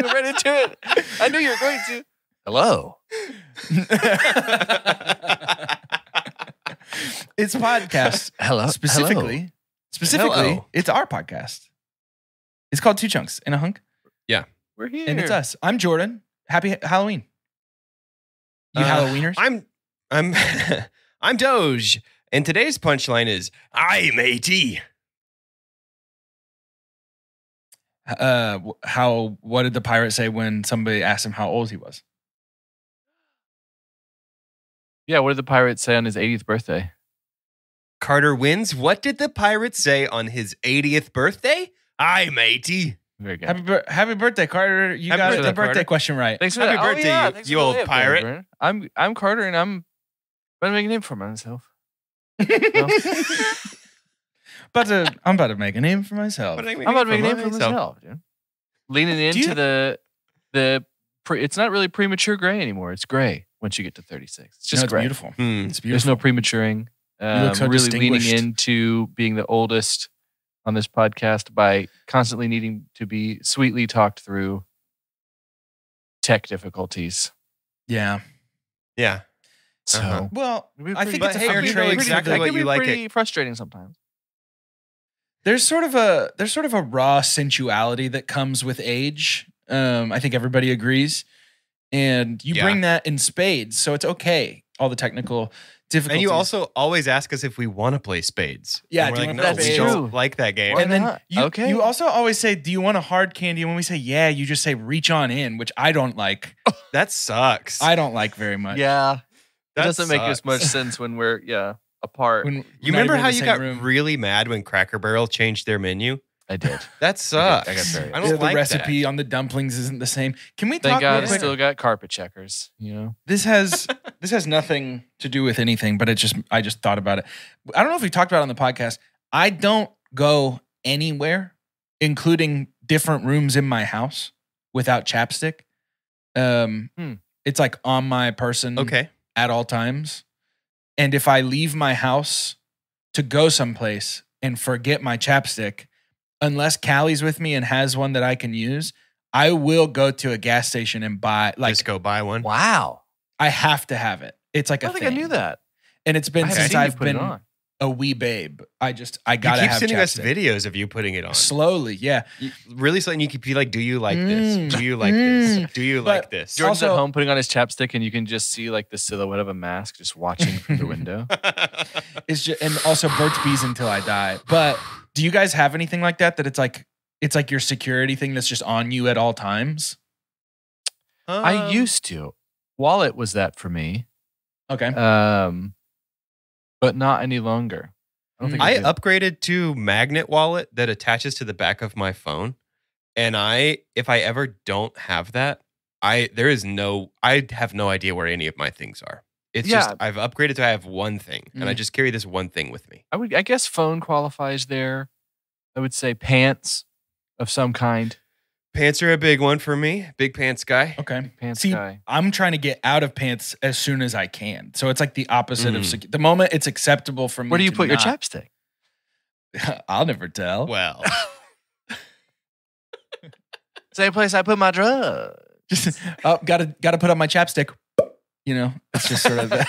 right into it. I knew you were going to. Hello. It's a podcast. Hello. Specifically, Hello. it's our podcast. It's called Two Chunks in a Hunk. Yeah. We're here. And it's us. I'm Jordan. Happy Halloween. You Halloweeners? I'm Doge, and today's punchline is "I matey." What did the pirate say when somebody asked him how old he was? Yeah, what did the pirate say on his 80th birthday? Carter wins. What did the pirate say on his 80th birthday? "I matey." Very good. Happy birthday, Carter. You Happy got birthday, the birthday Carter. question right. Thanks for Happy that. birthday, Thanks you for the old layup, pirate. Jordan. I'm Carter, and I'm going to make a name for myself. I'm about to make a name for myself. I'm about to make a name for myself, dude. Leaning into the it's not really premature gray anymore. It's gray once you get to 36. It's just It's gray. beautiful. It's beautiful. There's no prematuring. You look so really leaning distinguished. into being the oldest on this podcast by constantly needing to be sweetly talked through tech difficulties. Yeah. Yeah. So, Uh-huh. Well, I think But it's a hey, fair you know trade. exactly that what can you be like pretty frustrating sometimes. There's sort of a raw sensuality that comes with age. I think everybody agrees, and you bring that in spades, so it's okay. All the technical difficulties, And you also always ask us if we want to play spades. Yeah, And we're do you like, wanna no, play we spades? don't like that game. Why and then not? you also always say, "Do you want a hard candy?" And when we say, "Yeah," you just say, "Reach on in," which I don't like. That sucks. I don't like very much. Yeah, it That doesn't make as sucks. much sense when we're apart. When You we're not remember even how in the you same got room. really mad when Cracker Barrel changed their menu? I did. That sucks. I got very I Yeah, don't the like recipe that. on the dumplings isn't the same. Can we Thank talk God real I quick? still got carpet checkers. You know, This has nothing to do with anything, but I just thought about it. I don't know if we talked about it on the podcast. I don't go anywhere, including different rooms in my house, without chapstick. It's like on my person Okay. at all times. And if I leave my house to go someplace and forget my chapstick, unless Callie's with me and has one that I can use, I will go to a gas station and buy. Just go buy one. wow. I have to have it. It's like I a don't thing. think I knew that. And it's been I haven't since seen you I've put it been on. a wee babe. I You gotta keep have sending us chapstick. videos of you putting it on. Slowly, yeah. Really slow, and you keep be like, "Do you like this? Do you like this? Do you like this?" Jordan's Also- at home putting on his chapstick, and you can just see like the silhouette of a mask just watching from the window. It's just, and also Burt's Bees until I die. But do you guys have anything like that? That it's like your security thing that's just on you at all times? I used to. Wallet was that for me, Okay. but not any longer. I don't think I do. upgraded to magnet wallet that attaches to the back of my phone, and if I ever don't have that, I have no idea where any of my things are. It's just I've upgraded to I have one thing, and I just carry this one thing with me. I guess phone qualifies there. I would say pants of some kind. Pants are a big one for me. Big pants guy. Okay. Pants See, guy. I'm trying to get out of pants as soon as I can. So it's like the opposite of the moment it's acceptable for me. Where do you to put your not- chapstick? I'll never tell. Well, Same place I put my drug. Just gotta put on my chapstick. You know, it's just sort of that.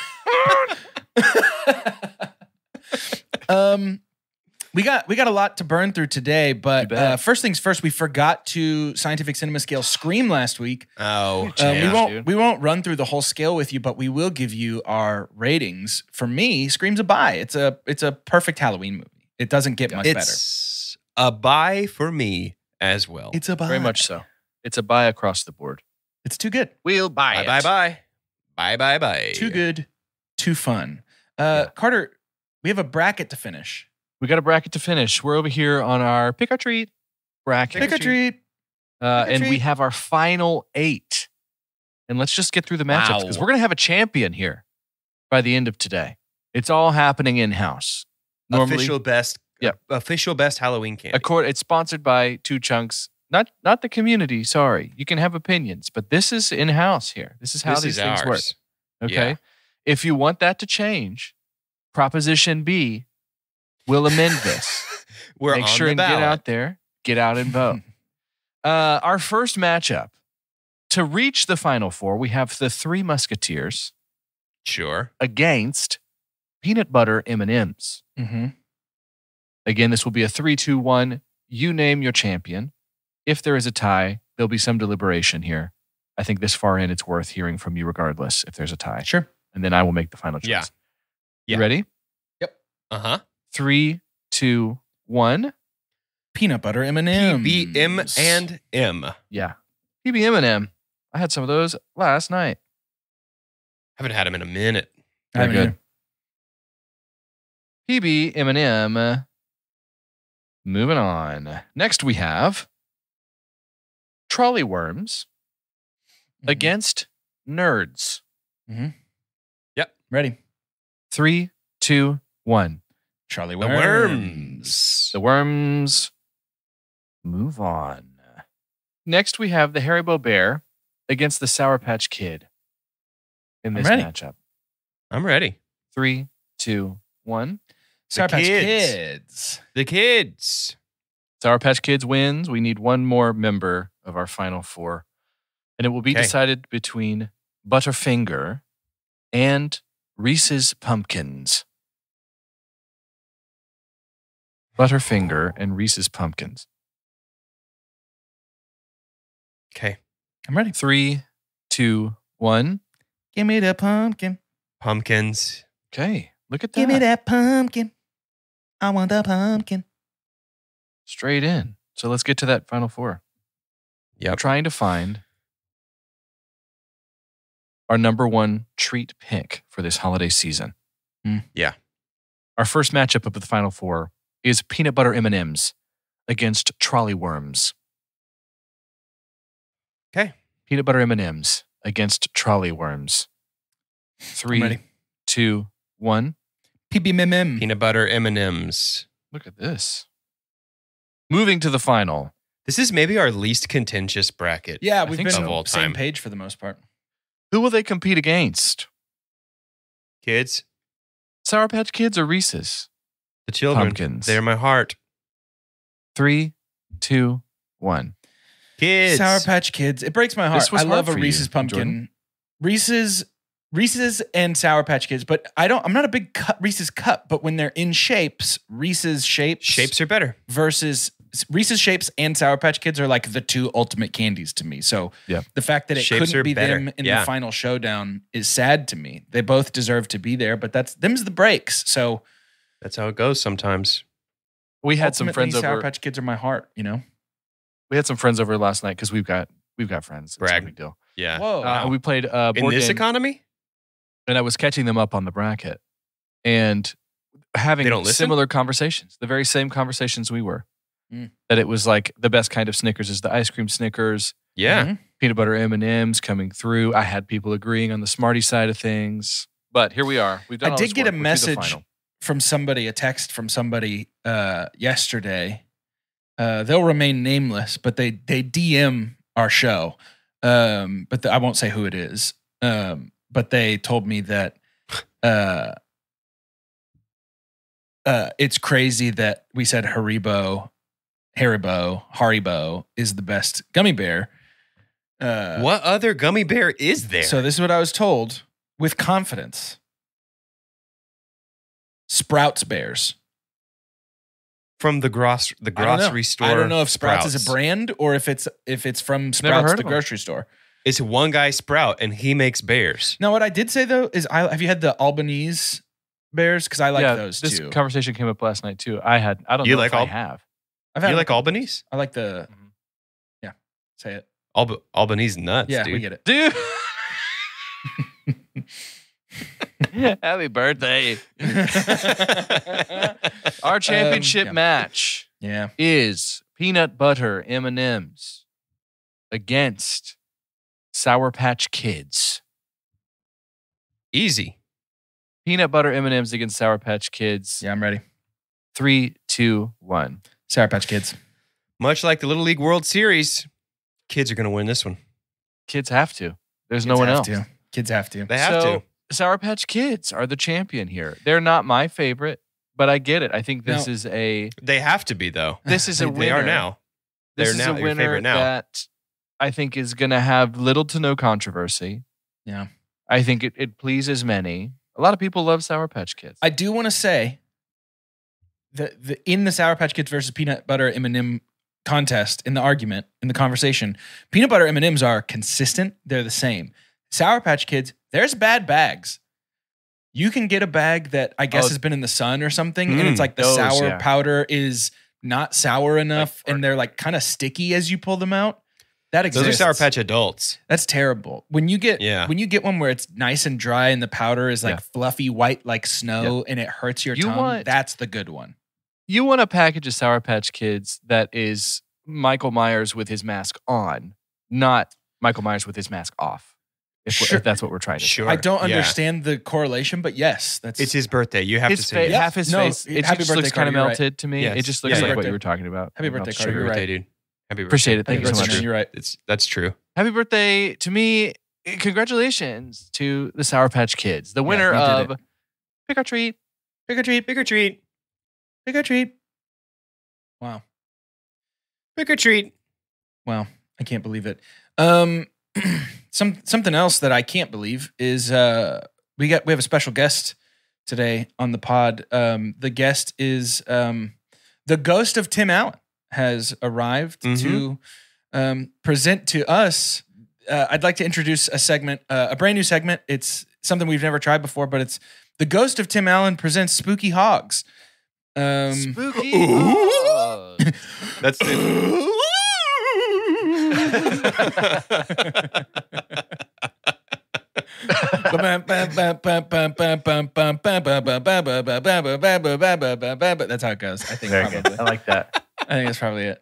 We got a lot to burn through today, You but bet. first things first, we forgot to scientific cinema scale Scream last week. oh, Dude. We won't run through the whole scale with you, but we will give you our ratings. For me, Scream's a buy. It's a perfect Halloween movie. It doesn't get much better. it's a buy for me as well. It's a buy. Very much so. It's a buy across the board. It's too good. We'll buy it. Bye. Too good. Too fun. Yeah. Carter, we have a bracket to finish. We got a bracket to finish. We're over here on our pick or treat bracket. Pick a treat. And we treat. have our final 8. And let's just get through the matchups because Wow. we're going to have a champion here by the end of today. It's all happening in-house. Normally, Official best Halloween candy. it's sponsored by Two Chunks. Not the community, sorry. You can have opinions, but this is in-house here. This is how This these is things work. ours. Okay? Yeah. If you want that to change, Proposition B, we'll amend this. We're Make on sure the and ballot. get out there, get out and vote. Our first matchup to reach the Final Four, we have the Three Musketeers Sure. against Peanut Butter M&Ms. Mm-hmm. Again, this will be a 3-2-1. You name your champion. If there is a tie, there'll be some deliberation here. I think this far in, it's worth hearing from you regardless if there's a tie. Sure. And then I will make the final choice. Yeah. You ready? Uh-huh. 3, 2, 1. Peanut butter M&Ms. PBM and M. Yeah. PB M&M. I had some of those last night. Haven't had them in a minute. Very Very good. PB M&M. Moving on. Next we have Trolley Worms against Nerds. Ready. 3, 2, 1. Charlie The Worms. worms. The Worms move on. Next we have the Haribo Bear against the Sour Patch Kid in this ready. matchup. I'm ready. 3, 2, 1. Sour Patch kids. Kids. The kids. Sour Patch Kids wins. We need one more member of our Final Four. And it will be Okay. decided between Butterfinger and Reese's Pumpkins. Butterfinger and Reese's Pumpkins. Okay. I'm ready. 3, 2, 1. Give me the pumpkin. Pumpkins. Okay. Look at that. Give me that pumpkin. I want the pumpkin. Straight in. So let's get to that Final Four. Yep. I'm trying to find our number one treat pick for this holiday season. Yeah. Our first matchup of the Final Four is Peanut Butter M&Ms against Trolley Worms. Okay. Peanut Butter M&Ms against Trolley Worms. I'm 3, ready. 2, 1. PBMM. Peanut butter M&Ms. Look at this. Moving to the final. This is maybe our least contentious bracket. Yeah, I we've think been so. Of all same time. page for the most part. Who will they compete against? Kids, Sour Patch Kids or Reese's? the children. Pumpkins. They're my heart. 3, 2, 1. Kids. Sour Patch Kids. It breaks my heart. This was I love hard a for Reese's you, pumpkin. Reese's and Sour Patch Kids, but I'm not a big Reese's cup, but when they're in shapes, Reese's Shapes are better. versus Reese's Shapes and Sour Patch Kids are like the two ultimate candies to me. So Yeah. the fact that it Shapes couldn't are be better. them in Yeah. the final showdown is sad to me. They both deserve to be there, but them's the breaks. So That's how it goes sometimes. We had some ultimately, friends Sour over. Patch Kids are my heart, you know? We had some friends over last night because we've got friends. It's Brag. no big deal. Yeah. Whoa. And we played board In this game, economy? and I was catching them up on the bracket and having They don't listen? similar conversations, the very same conversations we were. Mm. That it was like the best kind of Snickers is the ice cream Snickers, Yeah. Mhm. peanut butter M&Ms coming through. I had people agreeing on the Smartie side of things, but here we are. We've done. I all did this get work. a We're through the message final. from somebody, a text from somebody yesterday. They'll remain nameless, but they DM our show. But I won't say who it is. But they told me that it's crazy that we said Haribo is the best gummy bear. What other gummy bear is there? So this is what I was told with confidence. Sprouts Bears. From the grocery store. I don't know if Sprouts is a brand or if it's from Sprouts heard the of 'em. grocery store. It's one guy Sprout, and he makes bears. Now, what I did say though is, have you had the Albanese bears? Because I like those this too. conversation came up last night too. I don't You know like if I Al- have. I've had You them a like couple Albanese? times. I like the. Mhm. Yeah, say it. Albanese nuts, Yeah, dude. we get it. Dude. Happy birthday. Our championship yeah. match Yeah, is peanut butter M&Ms against Sour Patch Kids. Easy. Peanut butter M&Ms against Sour Patch Kids. yeah, I'm ready. 3, 2, 1. Sour Patch Kids. Much like the Little League World Series, kids are going to win this one. Kids have to. There's no Kids one have else. to. Kids have to. They have So, to. Sour Patch Kids are the champion here. They're not my favorite, but I get it. I think this is a... They have to be, though. This is a winner. They are now. This They're is now a your winner favorite now. that I think is going to have little to no controversy. Yeah. I think it pleases many. A lot of people love Sour Patch Kids. I do want to say that in the Sour Patch Kids versus peanut butter M&M contest, in the argument, in the conversation, peanut butter M&Ms are consistent. They're the same. Sour Patch Kids, there's bad bags. You can get a bag that I guess has been in the sun or something, and it's like the sour powder is not sour enough, and they're like kind of sticky as you pull them out. That exists. Those are Sour Patch Adults. That's terrible. When you get one where it's nice and dry and the powder is like fluffy white like snow and it hurts your tongue, that's the good one. You want a package of Sour Patch Kids that is Michael Myers with his mask on, not Michael Myers with his mask off. If that's what we're trying to say. I don't understand the correlation, but yes, it's his birthday. You have to say half his face. It just looks kind of melted to me. Yes. It just looks like what you were talking about. Happy birthday, Carter. Happy birthday, dude. Happy birthday. Appreciate it. Thank you so much. You're right. That's true. Happy birthday to me. Congratulations to the Sour Patch Kids, the winner of Pick or Treat. Pick or treat. Pick or treat. Pick or treat. Wow. Pick or treat. Wow. I can't believe it. Something else that I can't believe is we have a special guest today on the pod. The guest is the ghost of Tim Allen has arrived to present to us. I'd like to introduce a segment, a brand new segment. It's something we've never tried before, but it's the ghost of Tim Allen presents Spooky Hogs. Spooky Hogs. That's it. That's how it goes. I think Very good. I like that. I think that's probably it.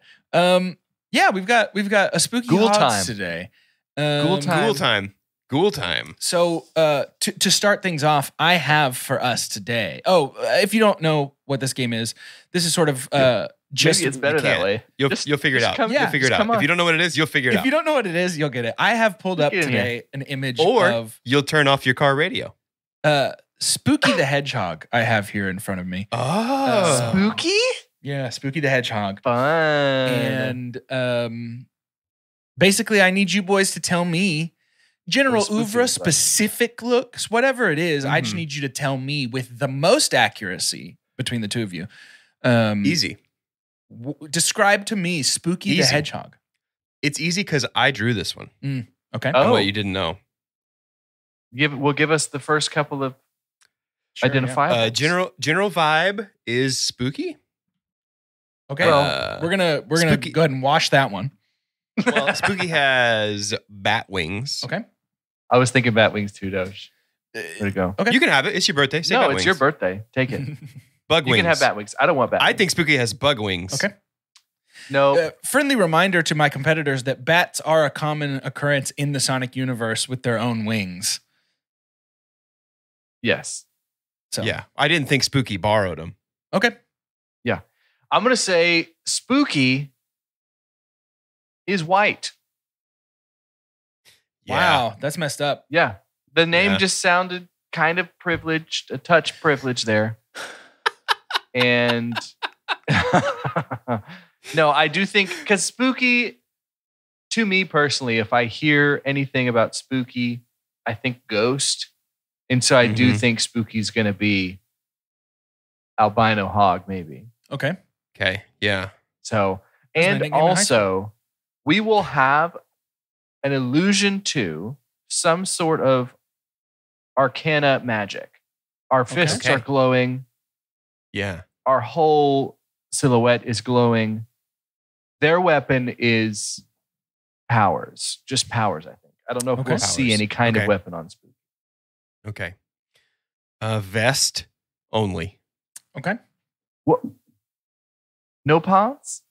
Yeah, we've got a spooky Ghoul Hogs time today. Ghoul time. Ghoul time. So to start things off, I have for us today. Oh, if you don't know what this game is, this is sort of just maybe it's better that way. You'll figure it out. You'll figure it out. If you don't know what it is, you'll figure it out. If you don't know what it is, you'll get it. I have pulled up today an image of you'll turn off your car radio. Spooky the Hedgehog. I have here in front of me. Oh, Spooky? Yeah, Spooky the Hedgehog. Fun. And basically, I need you boys to tell me general oeuvre, specific looks, whatever it is. I just need you to tell me with the most accuracy between the two of you. Easy. Describe to me Spooky the Hedgehog. It's easy because I drew this one. Okay. And what you didn't know. Give us the first couple of identifiables. General vibe is spooky. Okay. Well, we're gonna go ahead and wash that one. Well, Spooky has bat wings. Okay. I was thinking bat wings too, Doge. There you go. Okay. You can have it. It's your birthday. Say no, bat it's wings. your birthday. Take it. Bug wings. You can have bat wings. I don't want bat wings. I think Spooky has bug wings. Okay. No. Friendly reminder to my competitors that bats are a common occurrence in the Sonic universe with their own wings. Yes. So yeah, I didn't think Spooky borrowed them. Okay. Yeah. I'm going to say Spooky is white. Yeah. Wow, that's messed up. Yeah. The name just sounded kind of privileged, a touch privileged there. And no, I do think, because Spooky, to me personally, if I hear anything about Spooky, I think ghost. And so I do think Spooky's going to be albino hog, maybe. Okay. Okay. Yeah. So, and also, we will have an allusion to some sort of arcana magic. Our fists are glowing. Yeah. Our whole silhouette is glowing. Their weapon is powers. Just powers, I think. I don't know if we'll see any kind of weapon on Spooky. Okay. Vest only. Okay. What? No pants?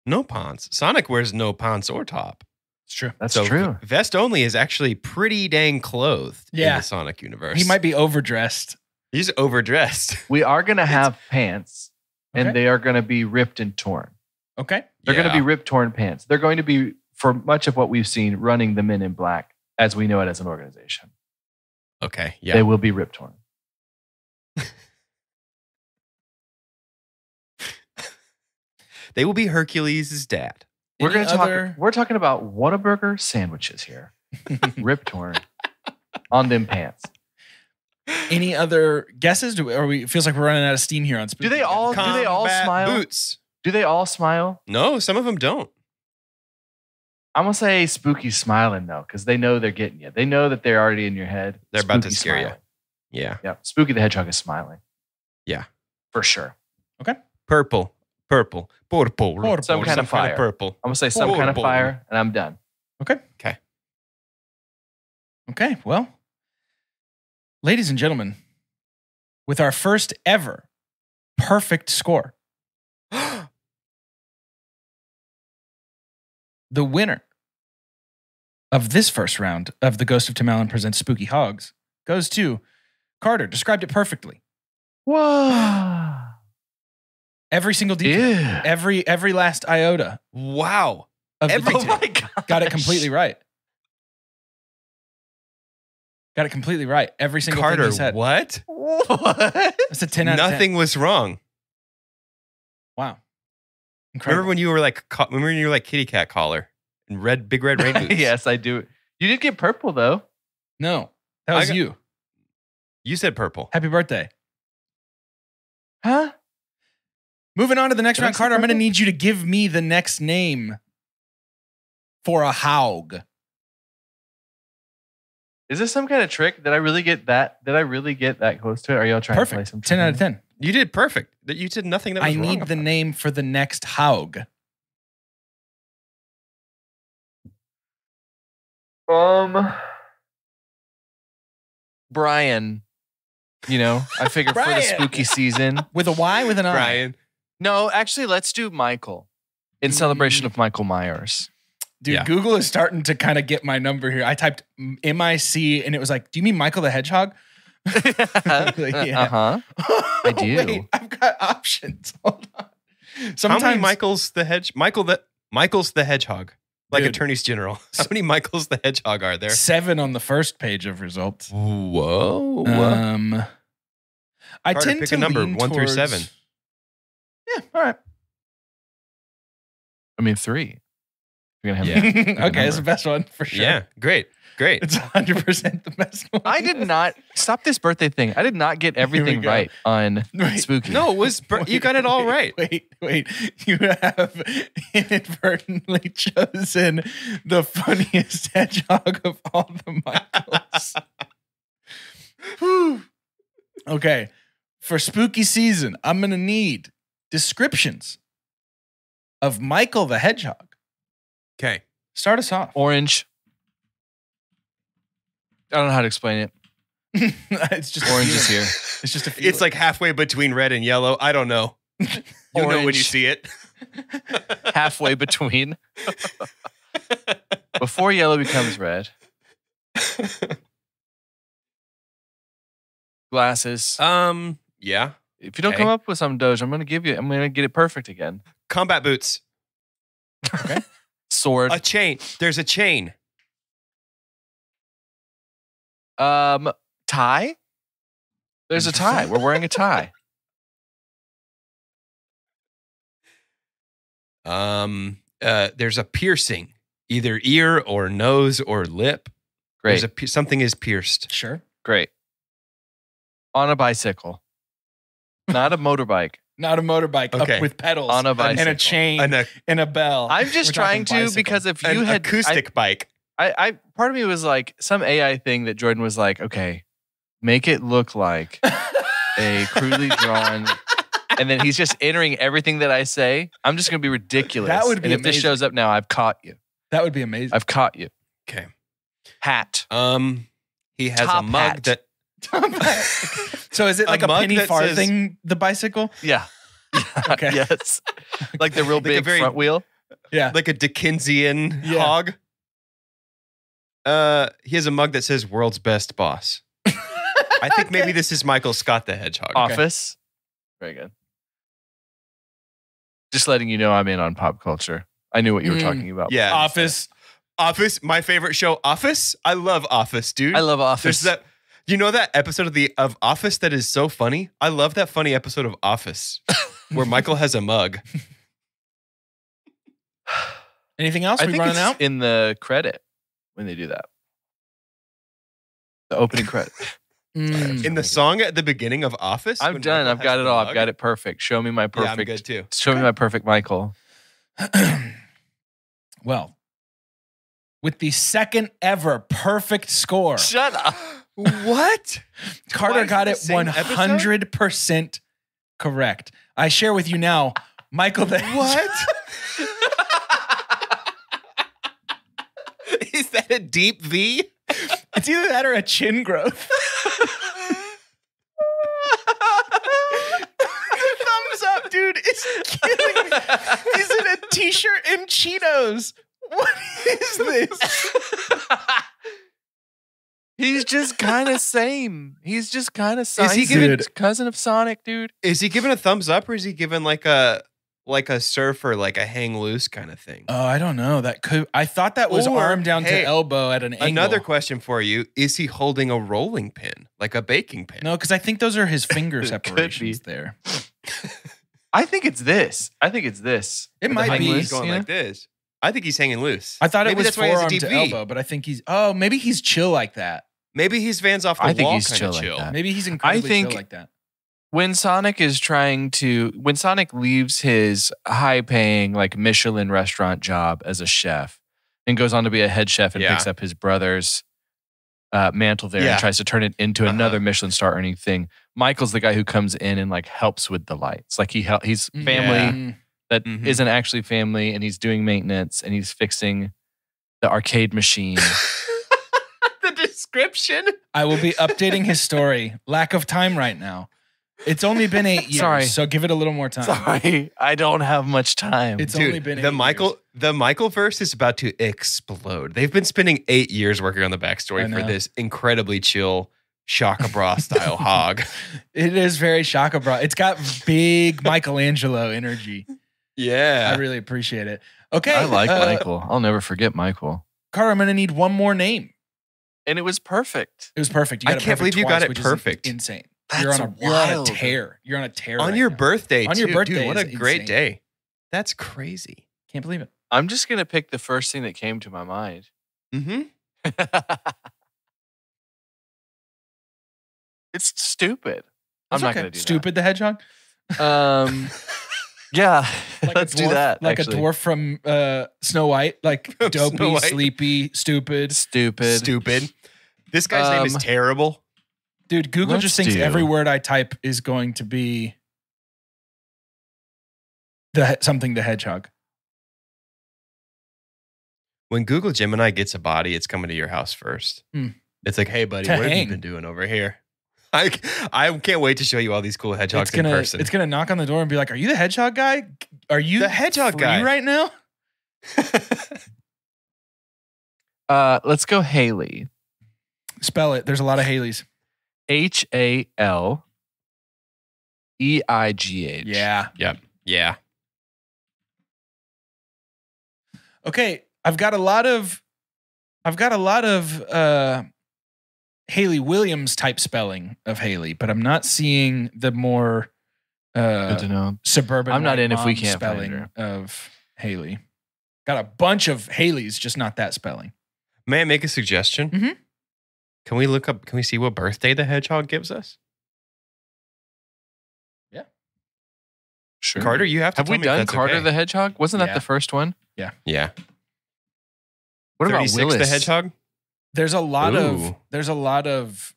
No pants. Sonic wears no pants or top. It's true. That's true. Vest only is actually pretty dang clothed in the Sonic universe. He might be overdressed. He's overdressed. We are going to have pants, and they are going to be ripped and torn. Okay. They're going to be ripped, torn pants. They're going to be, for much of what we've seen, running the Men in Black as we know it as an organization. Okay. Yeah. They will be rip torn. They will be Hercules' dad. We're Any gonna talk. other- We're talking about Whataburger sandwiches here. Rip torn on them pants. Any other guesses? It feels like we're running out of steam here on Spooky. Do they all Combat smile? Boots. Do they all smile? No, some of them don't. I'm gonna say Spooky's smiling though, because they know they're getting you. They know that they're already in your head. They're about to Spooky's scare you. smiling. Yeah. Yeah, Spooky the Hedgehog is smiling. Yeah. For sure. Purple. Some kind of fire. Purple. I'm gonna say some kind of Purple. fire, and I'm done. Okay, well, ladies and gentlemen, with our first ever perfect score, the winner of this first round of the Ghost of Tim Allen Presents Spooky Hogs goes to Carter. Described it perfectly. Whoa. Every single detail, Yeah. every last iota Wow. of the Every detail. Oh my god. Got it completely right. Got it completely right. Every single thing Carter, he said. what? What? That's a 10 out of 10. Nothing was wrong. Wow. Incredible. Remember when you were like kitty cat collar and big red rain boots? Yes, I do. You did get purple though. No, that was you. You said purple. Happy birthday. Huh? Moving on to the next Did I round, say Carter, I'm going to purple? need you to give me the next name for a Haug. Is this some kind of trick? Did I really get that? Did I really get that close to it? Are y'all trying to play Perfect. some 10 out of 10. You did perfect. You did nothing that was I wrong need the about it. name for the next Haug. Brian. You know, I figured for the Brian. spooky season. With a Y, with an I. Brian. No, actually, let's do Michael in celebration of Michael Myers. Dude, Yeah. Google is starting to kind of get my number here. I typed MIC and it was like, do you mean Michael the Hedgehog? Yeah. Uh-huh. I do. Wait, I've got options. Hold on. How many Michael's the Hedgehog? Like Dude. attorneys general. How many Michaels the Hedgehog are there? 7 on the first page of results. Whoa. I Carter, tend pick to a number, lean 1 through towards- 7. Yeah, all right. I mean, 3. You're gonna have Yeah. Okay, it's the best one for sure. Yeah, great. It's 100% the best one. I did not stop this birthday thing. I did not get everything go. right on Wait. spooky. No, it was you got it all right. Wait. You have inadvertently chosen the funniest hedgehog of all the Michaels. Whew. Okay. For spooky season, I'm going to need descriptions of Michael the Hedgehog. Okay. Start us off. Orange. I don't know how to explain it. It's just a Orange feeling. is here. It's just a feeling. It's like halfway between red and yellow. I don't know. You'll know when you Orange. see it. Halfway between. Before yellow becomes red. Glasses. Yeah. If you don't okay. come up with some Doge, I'm gonna get it perfect again. Combat boots. Sword. A chain. There's a chain. Tie? There's a tie. We're wearing a tie. There's a piercing, either ear or nose or lip. Great. There's something is pierced. Sure. Great. On a bicycle. Not a motorbike. Not a motorbike Okay. up with pedals On a and a bicycle. chain An, and a bell. I'm just We're trying talking to bicycle. because if an you had acoustic bike. I part of me was like some AI thing that Jordan was like, okay, make it look like a crudely drawn, and then he's just entering everything that I say. I'm just gonna be ridiculous. That would be and if this amazing. shows up now, I've caught you. That would be amazing. I've caught you. Okay. Hat. He has Top a mug hat. that So is it like a mug penny that says- farthing the bicycle? Yeah. Okay. Yes. Like the real Like a big very- front wheel. Yeah. like a Dickensian Yeah. hog. He has a mug that says "World's Best Boss." I think maybe this is Michael Scott the Hedgehog. Office. Very good. Just letting you know I'm in on pop culture. I knew what you were talking about. Yeah. Office. Office. My favorite show, Office. I love Office, dude. I love Office. There's You know that episode of Office that is so funny? I love that funny episode of Office where Michael has a mug. Anything else? I We think running it's out? in the credit when they do that. The opening credit. In the song at the beginning of Office? I'm when done. Michael I've got has it the all. I've mug? got it perfect. Show me my Yeah, perfect. I'm good too. Show me my perfect Michael. Well, with the second ever perfect score, Shut up. What? Carter Twice got in it the same episode? 100% correct. I share with you now, Michael the What? Is that a deep V? It's either that or a chin growth. Thumbs up, dude. It's killing me. He's in a t-shirt and Cheetos. What is this? He's just kind of same. He's just kind of Sonic. he He's giving- a cousin of Sonic, dude. Is he giving a thumbs up or is he giving like a surfer, like a hang loose kind of thing? Oh, I don't know. That could. I thought that was Or, arm down hey, to elbow at an angle. Another question for you. Is he holding a rolling pin, like a baking pin? No, because I think those are his finger It could be. separations there. I think it's this. It With might the I be. think hang he's going loose, like this. I think he's hanging loose. I thought it Maybe was that's why he has a forearm deep to V. elbow, but I think he's. Oh, maybe he's chill like that. Maybe he's Vans off the I think wall he's kind chill of like chill. that. Maybe he's incredibly think- chill like that. When Sonic leaves his high-paying like Michelin restaurant job as a chef and goes on to be a head chef and Yeah. picks up his brother's mantle there Yeah. and tries to turn it into Uh-huh. another Michelin star earning thing. Michael's the guy who comes in and like helps with the lights. Like he's family Mm. that Mhm. not actually family, and he's doing maintenance and he's fixing the arcade machine. The description. I will be updating his story. Lack of time right now. It's only been 8 years, Sorry. so give it a little more time. Sorry, I don't have much time. It's Dude, only been 8 the years. Michael verse is about to explode. They've been spending 8 years working on the I backstory for know. this incredibly chill Shaka Bra style hog. It is very Shaka Bra. It's got big Michelangelo energy. Yeah. I really appreciate it. Okay. I like Michael. I'll never forget Michael. Carter, I'm going to need one more name. And it was perfect. It was perfect. You I got it can't perfect believe you twice, got it which is perfect. insane. That's You're on a wild. tear. You're on a tear On right your now. birthday, On your too. birthday Dude, what a is great insane. day. That's crazy. Can't believe it. I'm just gonna pick the first thing that came to my mind. Mm-hmm. It's stupid. That's I'm not okay. gonna do Stupid the Hedgehog? that. Yeah, Like let's a do dwarf, that. Like actually. a dwarf from Snow White. Like From dopey, Snow White. sleepy, stupid. Stupid. Stupid. This guy's name is terrible. Dude, Google Let's just thinks do- every word I type is going to be something the Hedgehog. When Google Gemini gets a body, it's coming to your house first. Hmm. It's like, hey, buddy, To what have hang. you been doing over here? I can't wait to show you all these cool hedgehogs in person. It's gonna knock on the door and be like, "Are you the Hedgehog guy? Are you The hedgehog free guy. right now?" Let's go Haley. Spell it. There's a lot of Haleys. HALEIGH. Yeah. Yeah. Okay, I've got a lot of Haley Williams type spelling of Haley, but I'm not seeing the more Good to know. suburban. I'm not white in if we mom can't find spelling her. of Haley. Got a bunch of Haleys, just not that spelling. May I make a suggestion? Mhm. Can we see what birthday the hedgehog gives us? Sure. Carter, you have to Have tell we me if done that's Carter okay. the Hedgehog? Wasn't that Yeah. the first one? Yeah. What about 36 Willis? the hedgehog? There's a lot Ooh. of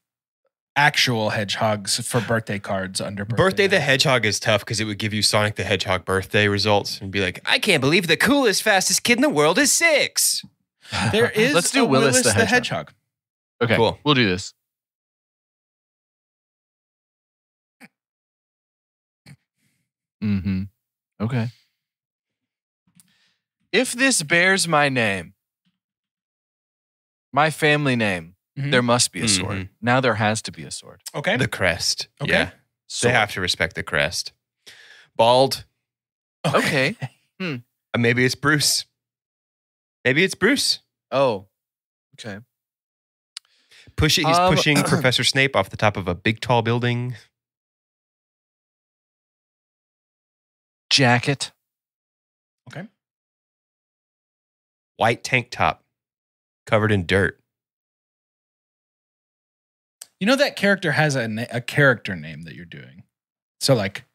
actual hedgehogs for birthday cards under Birthday the hedgehog is tough because it would give you Sonic the Hedgehog birthday results and be like, I can't believe the coolest, fastest kid in the world is 6. There is Let's do a Willis the Hedgehog. Okay, Cool. We'll do this. Mm-hmm. Okay. If this bears my name, my family name, Mhm. there must be a sword. Mhm. Now there has to be a sword. Okay. The crest. Okay. Yeah. Sword. They have to respect the crest. Bald. Okay. Maybe it's Bruce. Maybe it's Bruce. Oh. Okay. He's pushing Professor Snape off the top of a big, tall building. Jacket. Okay. White tank top, covered in dirt. You know that character has a character name that you're doing. So like,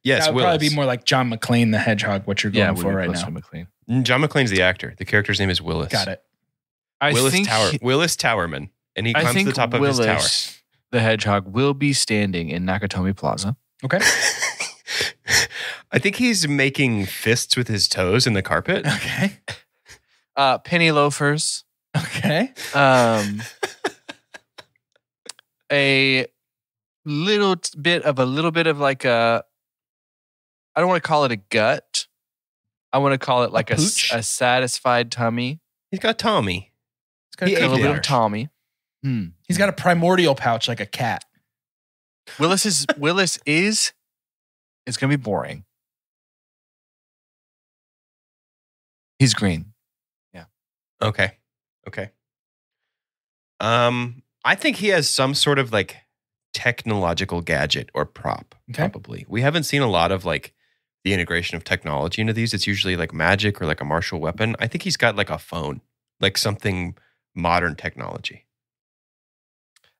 Yes, that would Willis. probably be more like John McClane the Hedgehog, what you're going for right now. McLean. John McClane's the actor. The character's name is Willis. Got it. Willis Towerman. And he climbs to the top of his tower. The Hedgehog will be standing in Nakatomi Plaza. Okay. I think he's making fists with his toes in the carpet. Okay. Penny loafers. Okay. A little bit of like a, I don't want to call it a gut. I want to call it like a satisfied tummy. He's got Tommy. He's got A little bit of Tommy. He's got a primordial pouch like a cat. Willis is it's going to be boring. He's green. Okay. I think he has some sort of like technological gadget or prop. Okay. Probably. We haven't seen a lot of like the integration of technology into these. It's usually like magic or like a martial weapon. I think he's got like a phone, like something modern technology.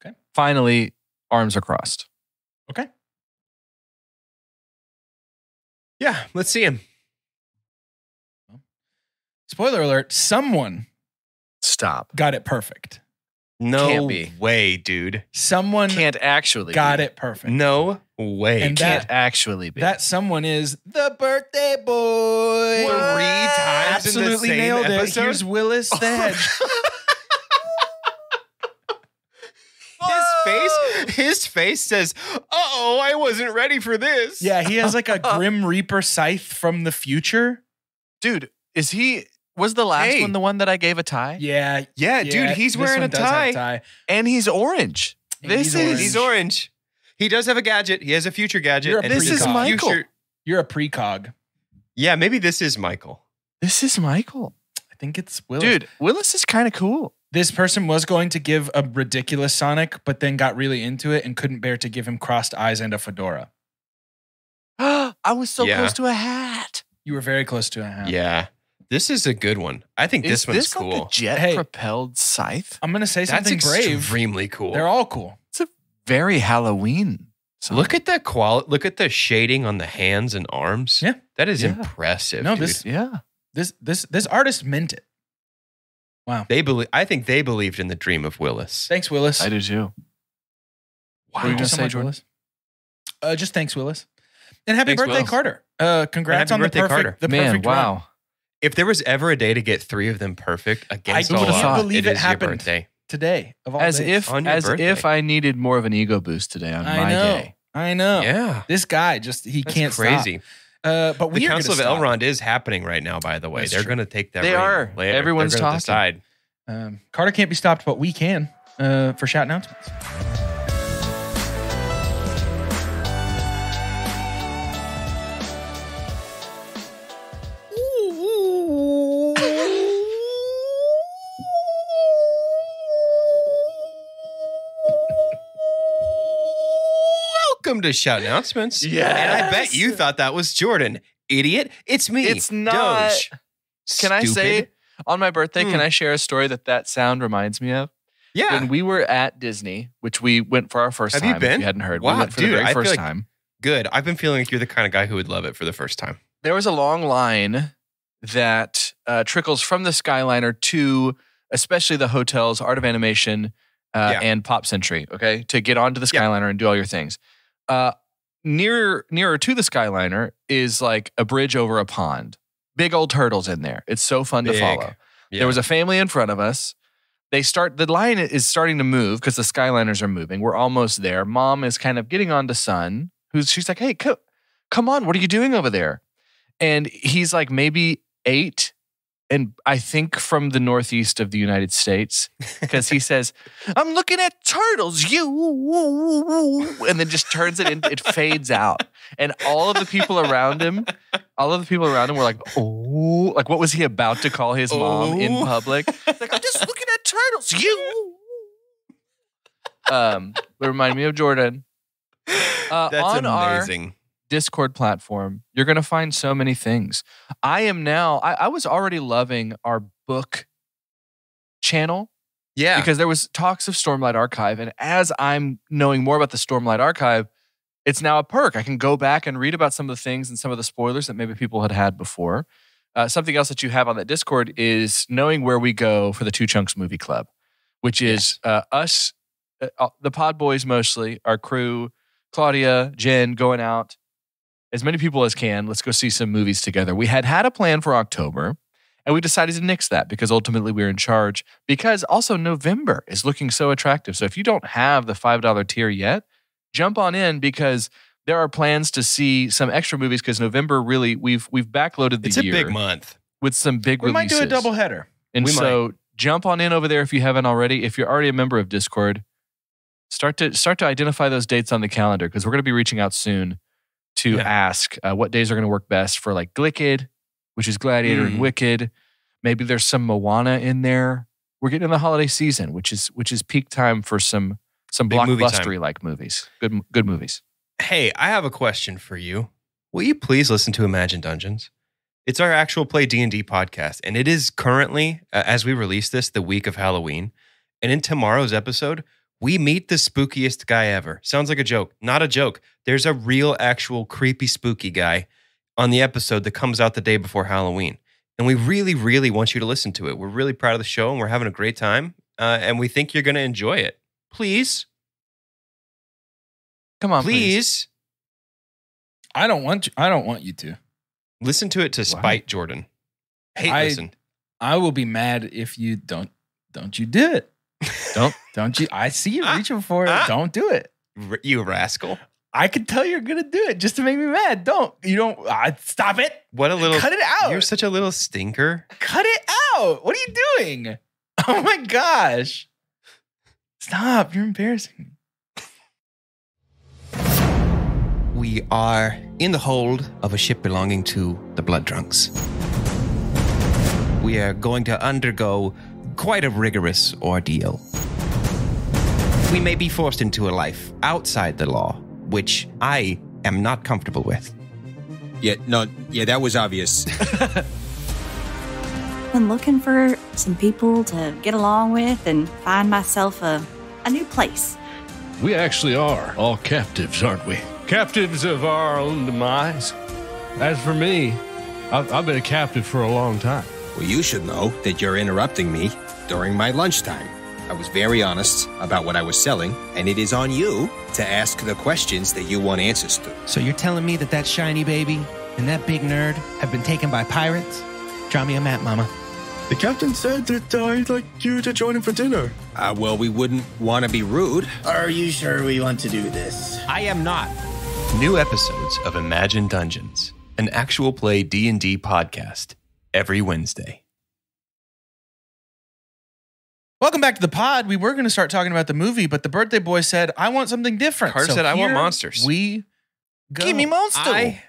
Okay. Finally, arms are crossed. Okay. Yeah, let's see him. Spoiler alert, someone Stop. got it perfect. No Can't be. way, dude. Someone Can't actually got be. it perfect. No way. And Can't actually be. That someone is the birthday boy. 3 times in the Absolutely same nailed episode? it. Here's Willis the Hedge. His face says, "Uh-oh, I wasn't ready for this." Yeah, he has like a Grim Reaper scythe from the future. Dude, was the last one the one that I gave a tie? Yeah. Yeah, dude, he's this wearing one a does have tie. And he's orange. He's orange. He does have a gadget. He has a future gadget. You're a and This his is Michael. future- You're a precog. Yeah, maybe this is Michael. This is Michael. I think it's Willis. Dude, Willis is kind of cool. This person was going to give a ridiculous Sonic, but then got really into it and couldn't bear to give him crossed eyes and a fedora. I was so Yeah. close to a hat. You were very close to a hat. Yeah. This is a good one. I think this one's this cool. like a jet-propelled scythe? I'm going to say That's something brave. extremely cool. They're all cool. It's a very Halloween song. Look at the quality. Look at the shading on the hands and arms. Yeah. That is Yeah. impressive. No, dude. This artist meant it. Wow. I think they believed in the dream of Willis. Thanks, Willis. I do too. Wow. What were you Thank gonna so say, much, Jordan? Willis. Just thanks, Willis. And happy Thanks, birthday, Willis. Carter. Congrats Happy on the birthday, perfect, Carter. the Man, perfect run. wow. If there was ever a day to get 3 of them perfect against I all would've odds, thought. believe it it is your happened. birthday. Today of all As days. On your if birthday. I needed more of an ego boost today on I my know. day. I know. Yeah. This guy he That's can't crazy. stop. But we The are Council of gonna stop. Elrond is happening right now, by the way. That's They're true. going to take that They reign are. later. Everyone's They're gonna talking. decide. Carter can't be stopped, but we can for shout announcements. Welcome to Shout Announcements. Yes. And I bet you thought that was Jordan. Idiot. It's me. It's not. Doge. Can I say Stupid. on my birthday, can I share a story that sound reminds me of? Yeah. When we were at Disney, which we went for our first Have time. you been? If you hadn't heard. Wow, we went for dude, the I very feel first like- time. Good. I've been feeling like you're the kind of guy who would love it for the first time. There was a long line that trickles from the Skyliner to especially the hotels, Art of Animation, and Pop Century, okay, to get onto the Skyliner and do all your things. Nearer to the Skyliner is like a bridge over a pond. Big old turtles in there. It's so fun to follow. Yeah. There was a family in front of us. The line is starting to move because the Skyliners are moving. We're almost there. Mom is kind of getting on to son, she's like, hey, come on, what are you doing over there? And he's like maybe 8, and I think from the northeast of the United States, because he says, I'm looking at turtles, and then just turns it in, it fades out. And all of the people around him were like, oh, like what was he about to call his mom in public? It's like, I'm just looking at turtles, It reminded me of Jordan. That's on amazing. Our Discord platform, you're going to find so many things. I was already loving our book channel. Yeah. Because there was talks of Stormlight Archive. And as I'm knowing more about the Stormlight Archive, it's now a perk. I can go back and read about some of the things and some of the spoilers that maybe people had before. Something else that you have on that Discord is knowing where we go for the Two Chunks Movie Club, which is us, the Pod Boys mostly, our crew, Claudia, Jen, going out, as many people as can. Let's go see some movies together. We had a plan for October, and we decided to nix that because ultimately we're in charge. Because also November is looking so attractive. So if you don't have the $5 tier yet, jump on in because there are plans to see some extra movies because November really, we've backloaded the year. It's a big month. With some big we releases. might do a doubleheader. And so jump on in over there if you haven't already. If you're already a member of Discord, start to identify those dates on the calendar because we're going to be reaching out soon to ask what days are going to work best for like Glicked, which is Gladiator and Wicked. Maybe there's some Moana in there. We're getting in the holiday season, which is peak time for some blockbustery like movies. Good movies. Hey, I have a question for you. Will you please listen to Imagine Dungeons? It's our actual play D&D podcast, and it is currently, as we release this, the week of Halloween. And in tomorrow's episode, we meet the spookiest guy ever. Sounds like a joke. Not a joke. There's a real, actual, creepy, spooky guy on the episode that comes out the day before Halloween. And we really, really want you to listen to it. We're really proud of the show, and we're having a great time. And we think you're going to enjoy it. Please. Come on, please. I don't want you to. Listen to it to spite Jordan. Listen. I will be mad if you don't you do it. Don't you? I see you reaching for it. Don't do it. You rascal. I could tell you're going to do it just to make me mad. Stop it. What a little. Cut it out. You're such a little stinker. Cut it out. What are you doing? Oh my gosh. Stop. You're embarrassing me. We are in the hold of a ship belonging to the Blood Drunks. We are going to undergo quite a rigorous ordeal. We may be forced into a life outside the law, which I am not comfortable with. Yeah, that was obvious. Been looking for some people to get along with and find myself a new place. We actually are all captives, aren't we? Captives of our own demise. As for me, I've been a captive for a long time. Well, you should know that you're interrupting me during my lunchtime. I was very honest about what I was selling, and it is on you to ask the questions that you want answers to. So you're telling me that shiny baby and that big nerd have been taken by pirates? Draw me a map, Mama. The captain said that I'd like you to join him for dinner. Well, we wouldn't want to be rude. Are you sure we want to do this? I am not. New episodes of Imagine Dungeons, an actual play D&D podcast, every Wednesday. Welcome back to the pod. We were going to start talking about the movie, but the birthday boy said, I want something different. Carter said, I want monsters. We go. Give me monster.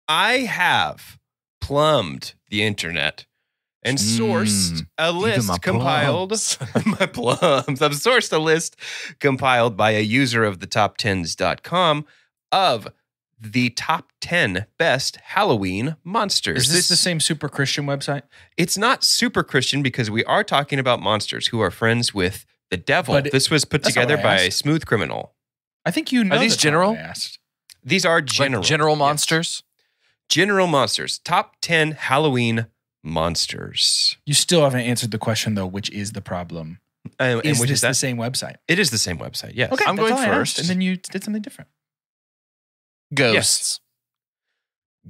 I have plumbed the internet and sourced a list compiled. My plums. I've sourced a list compiled by a user of the top10s.com of the top 10 best Halloween monsters. Is this the same super Christian website? It's not super Christian because we are talking about monsters who are friends with the devil. But this was put together by a smooth criminal. I think you know. Are these general? These are general. Like general monsters? Yes. General monsters. Top 10 Halloween monsters. You still haven't answered the question, though, which is the problem. Is this the same website? It is the same website, yes. Okay, I'm going first. And then you did something different. Ghosts. Yes.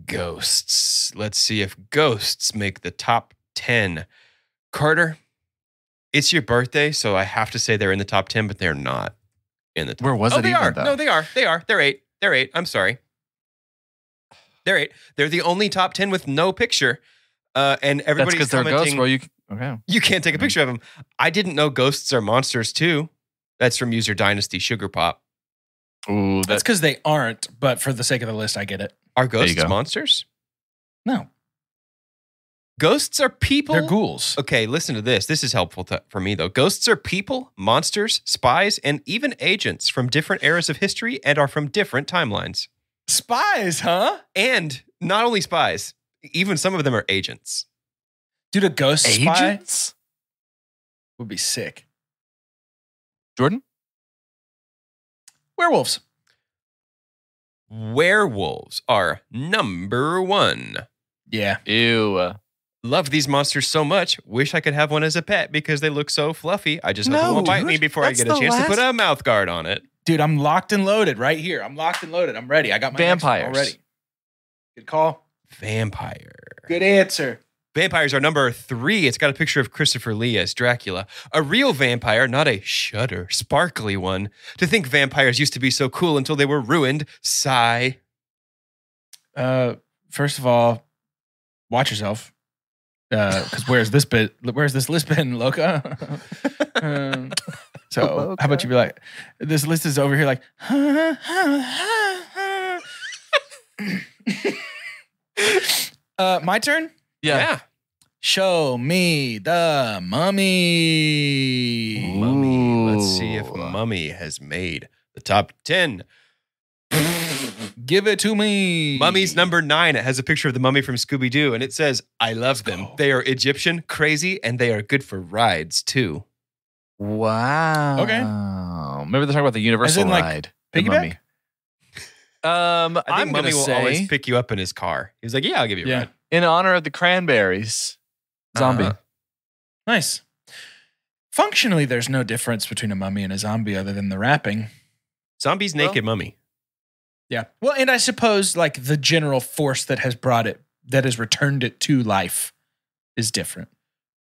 Ghosts. Let's see if ghosts make the top 10. Carter, it's your birthday, so I have to say they're in the top 10, but they're not in the top 10. Where was it they even, are. though? No, they are. They are. They're 8. They're 8. I'm sorry. They're 8. They're the only top 10 with no picture. And everybody's That's because they're ghosts. Well, you can't take a picture of them. I didn't know ghosts are monsters too. That's from user Dynasty Sugar Pop. Ooh, that's because they aren't, but for the sake of the list, I get it. Are ghosts monsters? No. Ghosts are people. They're ghouls. Okay, listen to this. This is helpful for me, though. Ghosts are people, monsters, spies, and even agents from different eras of history and are from different timelines. Spies, huh? And not only spies, even some of them are agents. Dude, a ghost Agents? spy would be sick. Jordan? Werewolves. Werewolves are number 1. Yeah. Ew. Love these monsters so much. Wish I could have one as a pet because they look so fluffy. I just hope it No, won't bite me dude. before I That's get a the chance to put last- a mouth guard on it. Dude, I'm locked and loaded right here. I'm locked and loaded. I'm ready. I got my Vampires. next one already. Good call. Vampire. Good answer. Vampires are number 3. It's got a picture of Christopher Lee as Dracula. A real vampire, not a shudder, sparkly one. To think vampires used to be so cool until they were ruined. Sigh. First of all, watch yourself. Because where's this list been, Loca? So how about you be like, this list is over here like, my turn? Yeah. Show me the mummy. Mummy. Let's see if Ooh. Mummy has made the top 10. Give it to me. Mummy's number 9. It has a picture of the mummy from Scooby-Doo, and it says, I love them. They are Egyptian, crazy, and they are good for rides, too. Wow. Okay. Maybe they're talking about the Universal As in, like, ride. The piggyback? Mummy. I think I'm Mummy gonna will say, always pick you up in his car. He's like, yeah, I'll give you a ride. in honor of the Cranberries, zombie. Uh-huh. Nice. Functionally, there's no difference between a mummy and a zombie other than the wrapping. Zombie's naked mummy. Yeah. Well, and I suppose like the general force that has brought it, that has returned it to life is different.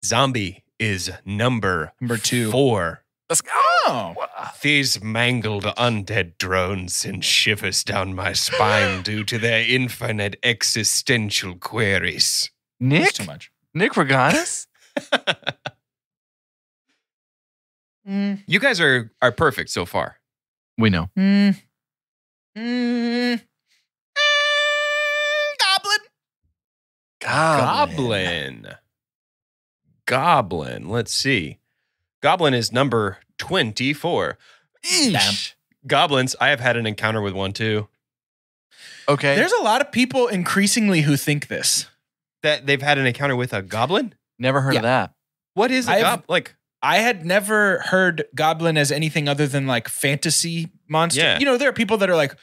Zombie is number 2. 4. Let's go. Oh. These mangled undead drones send shivers down my spine due to their infinite existential queries. Nick? That's too much. Nick Regatas? You guys are perfect so far. We know. Goblin. Goblin. Let's see. Goblin is number 24. Eesh. Goblins, I have had an encounter with one too. Okay. There's a lot of people increasingly who think this. That they've had an encounter with a goblin? Never heard of that. What is a I have- goblin? Like, I had never heard goblin as anything other than like fantasy monster. Yeah. You know, there are people that are like,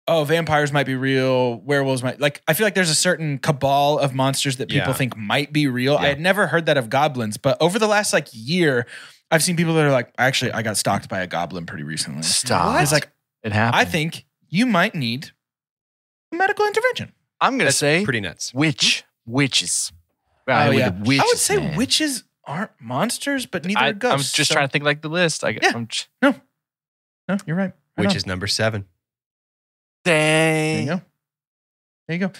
oh, vampires might be real, werewolves might, like, I feel like there's a certain cabal of monsters that people Yeah. think might be real. I Yeah. had never heard that of goblins, but over the last like year, I've seen people that are like, actually, I got stalked by a goblin pretty recently. Stop. It's like, It happened. I think you might need medical intervention. I'm going to that's say pretty nuts. witches. Oh, I yeah. witches, I would say man. witches aren't monsters, but neither are ghosts. I'm just so- trying to think like the list. Yeah. No, you're right. Which is number 7. There Dang. you go. There you go.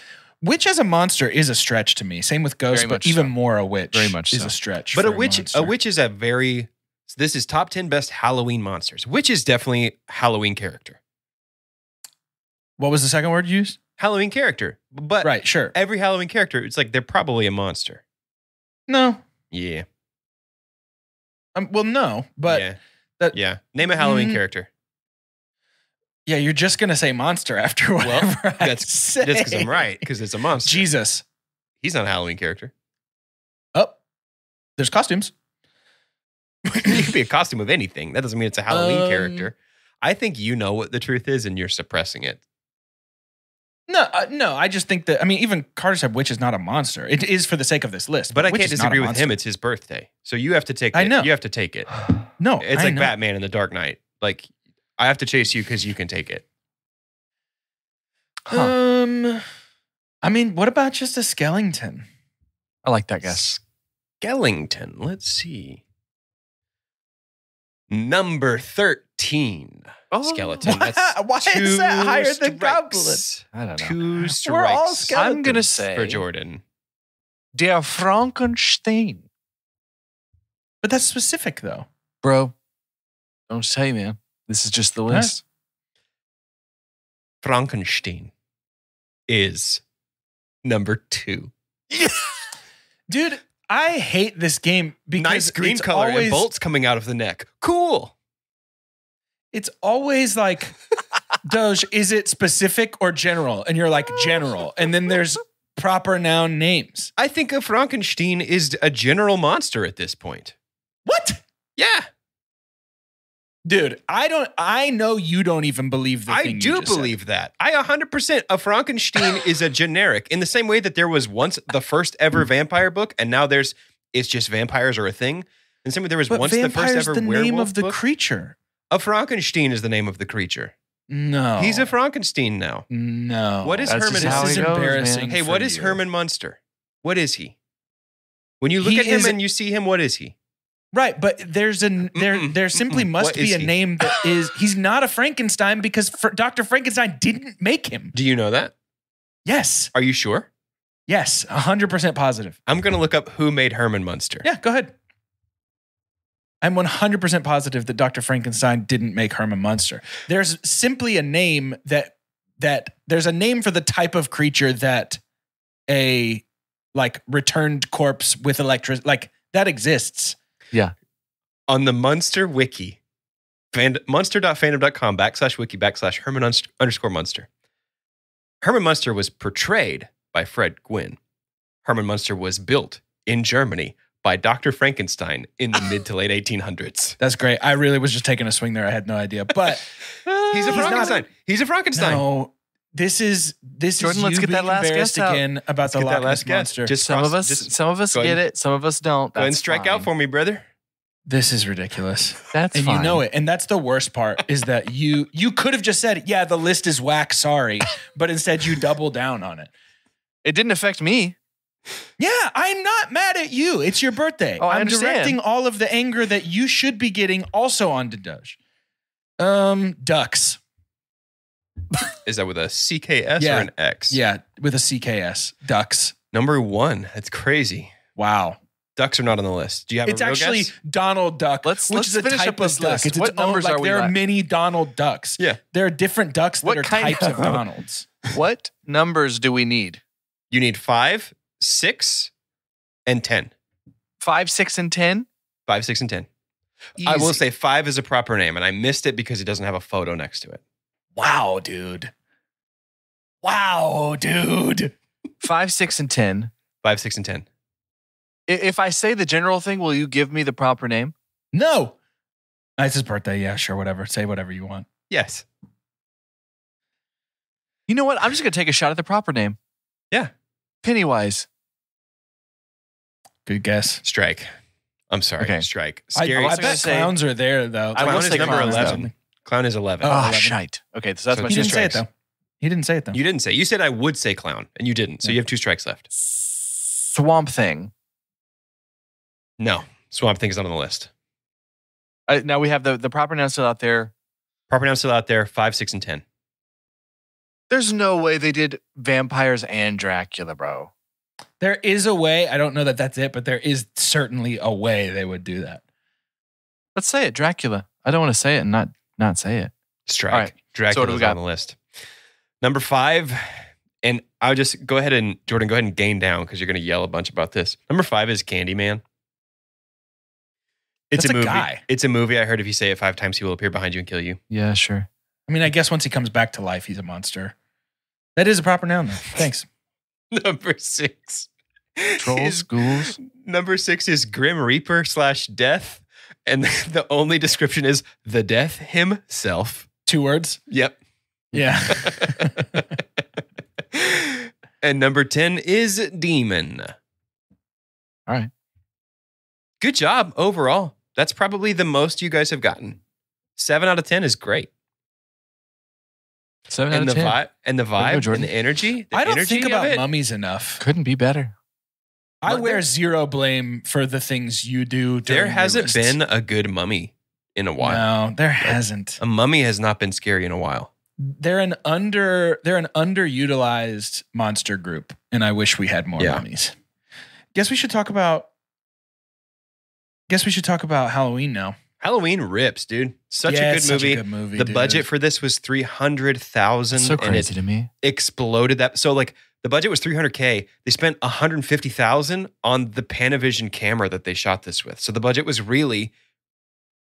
Witch as a monster is a stretch to me. Same with ghost, Very but much even so. more a witch. Very much is so. a stretch. But for a witch monster. is a very, this is top 10 best Halloween monsters. Witch is definitely Halloween character. What was the second word you used? Halloween character. But Right, sure. every Halloween character, it's like they're probably a monster. No. Yeah. Well, no, but yeah. that- yeah. Name a Halloween Mm. character. yeah, you're just gonna say monster after whatever I That's say. because I'm right, because it's a monster. Jesus. He's not a Halloween character. Oh, there's costumes. It could be a costume of anything. That doesn't mean it's a Halloween Um, character. I think you know what the truth is and you're suppressing it. No, I just think that, I mean, even Carter said witch is not a monster. It is for the sake of this list. But I witch can't is not a disagree with monster. him. It's his birthday. So you have to take it. I know. You have to take it. No, It's I like know. Batman in the Dark Knight. Like, I have to chase you because you can take it. I mean, what about just a skeleton? I like that guess. Skellington. Let's see. Number 13. Skeleton. That's Why is that higher than goblin? strikes. I don't know. 2 strikes. We're all skeletons. I'm going to say for Jordan. Der Frankenstein. But that's specific, though. Bro, don't say, man. This is just the list. Frankenstein is number 2. Dude, I hate this game because Nice green it's color always, and bolts coming out of the neck. Cool. It's always like, Doge, is it specific or general? And you're like, general. And then there's proper noun names. I think a Frankenstein is a general monster at this point. What? Yeah. Dude, I know you don't even believe the I thing you do just believe that. I 100%. A Frankenstein is a generic in the same way that there was once the first ever vampire book, and now it's just vampires are a thing. In the same way there was But once the first vampire's ever the werewolf name of the book. creature. A Frankenstein is the name of the creature. No. He's a Frankenstein now. No. What is That's Herman? just how This is it goes, embarrassing. man. Hey, for what is you. Herman Munster? What is he? When you look He at him is- and you see him, what is he? Right, but there simply must What be is a he? name that is. He's not a Frankenstein because Dr. Frankenstein didn't make him. Do you know that? Yes, Are you sure? yes, 100% positive. I'm going to look up who made Herman Munster. Yeah, go ahead. I'm 100% positive that Dr. Frankenstein didn't make Herman Munster. There's simply a name that there's a name for the type of creature that a like returned corpse with electric like that exists. On the Munster wiki, munster.fandom.com/wiki/Herman_Munster. Herman Munster was portrayed by Fred Gwynne. Herman Munster was built in Germany by Dr. Frankenstein in the mid to late 1800s. That's great. I really was just taking a swing there. I had no idea. But He's a Frankenstein. He's a Frankenstein. no, this is Jordan, you let's get that being last embarrassed guess out. again about the get that Loch Ness last guess. Monster. Just Some of cross- us go ahead get it. Some of us don't. Go ahead and That's strike fine. out for me, brother. This is ridiculous. That's And fine. you know it. And that's the worst part is that you could have just said, yeah, the list is whack, sorry. But instead you double down on it. It didn't affect me. Yeah, I'm not mad at you. It's your birthday. Oh, I I'm understand. directing all of the anger that you should be getting also onto Doge. Ducks. Is that with a CKS Yeah. or an X? Yeah, with a CKS. Ducks. Number 1. That's crazy. Wow. Ducks are not on the list. Do you have It's a real actually guess? Donald Duck, Let's which is a finish type up this of duck. list. It's What its own, numbers like are we there are at? many Donald Ducks. Yeah. There are different ducks that What are kind types of Donalds. What numbers do we need? You need 5, 6, and 10. 5, 6, and 10? 5, 6, and 10. I will Easy. say 5 is a proper name, and I missed it because it doesn't have a photo next to it. Wow, dude. Wow, dude. 5, 6, and 10. 5, 6, and 10. If I say the general thing, will you give me the proper name? No. It's his birthday. Yeah, sure, whatever. Say whatever you want. Yes. You know what? I'm just going to take a shot at the proper name. Yeah. Pennywise. Good guess. Strike. I'm sorry. Okay. Strike. I Scary. was bet gonna say- clowns are there, though. I Clown will is say number clowns, 11. Clown is 11. Oh, 11. shite. Okay, so that's So my He two didn't say it, strikes. though. He didn't say it, though. You didn't say. You said I would say clown, and you didn't. So you have 2 strikes left. Swamp Thing. No. Swamp Thing is not on the list. Now we have the proper noun still out there. Proper noun still out there. 5, 6, and 10. There's no way they did vampires and Dracula, bro. There is a way. I don't know that that's it, but there is certainly a way they would do that. Let's say it, Dracula. I don't want to say it and not say it. Strike. All right. Dracula's So what do we got? on the list. Number 5, and I'll just go ahead and, Jordan, go ahead and gain down because you're going to yell a bunch about this. Number 5 is Candyman. It's That's a a movie. guy. It's a movie. I heard if you say it 5 times, he will appear behind you and kill you. Yeah, sure. I mean, I guess once he comes back to life, he's a monster. That is a proper noun, though. Thanks. Number 6. Trolls, ghouls. Number 6 is Grim Reaper / Death. And the only description is the death himself. 2 words. Yep. Yeah. And number 10 is Demon. All right. Good job overall. That's probably the most you guys have gotten. 7 out of 10 is great. 7 And out the of 10. vibe and the Way to go, vibe and Jordan. the energy. The I don't energy think of about it. mummies enough. Couldn't be better. I But wear there- zero blame for the things you do. There during your hasn't lists. been a good mummy in a while. No, there hasn't. A mummy has not been scary in a while. They're an underutilized monster group, and I wish we had more Yeah. mummies. Guess we should talk about Halloween now. Halloween rips, dude. Such Yeah, a good it's movie. such a good movie. The dude. budget for this was $300,000, So and crazy it to me. exploded that. So like The budget was $300K. They spent $150,000 on the Panavision camera that they shot this with. So the budget was really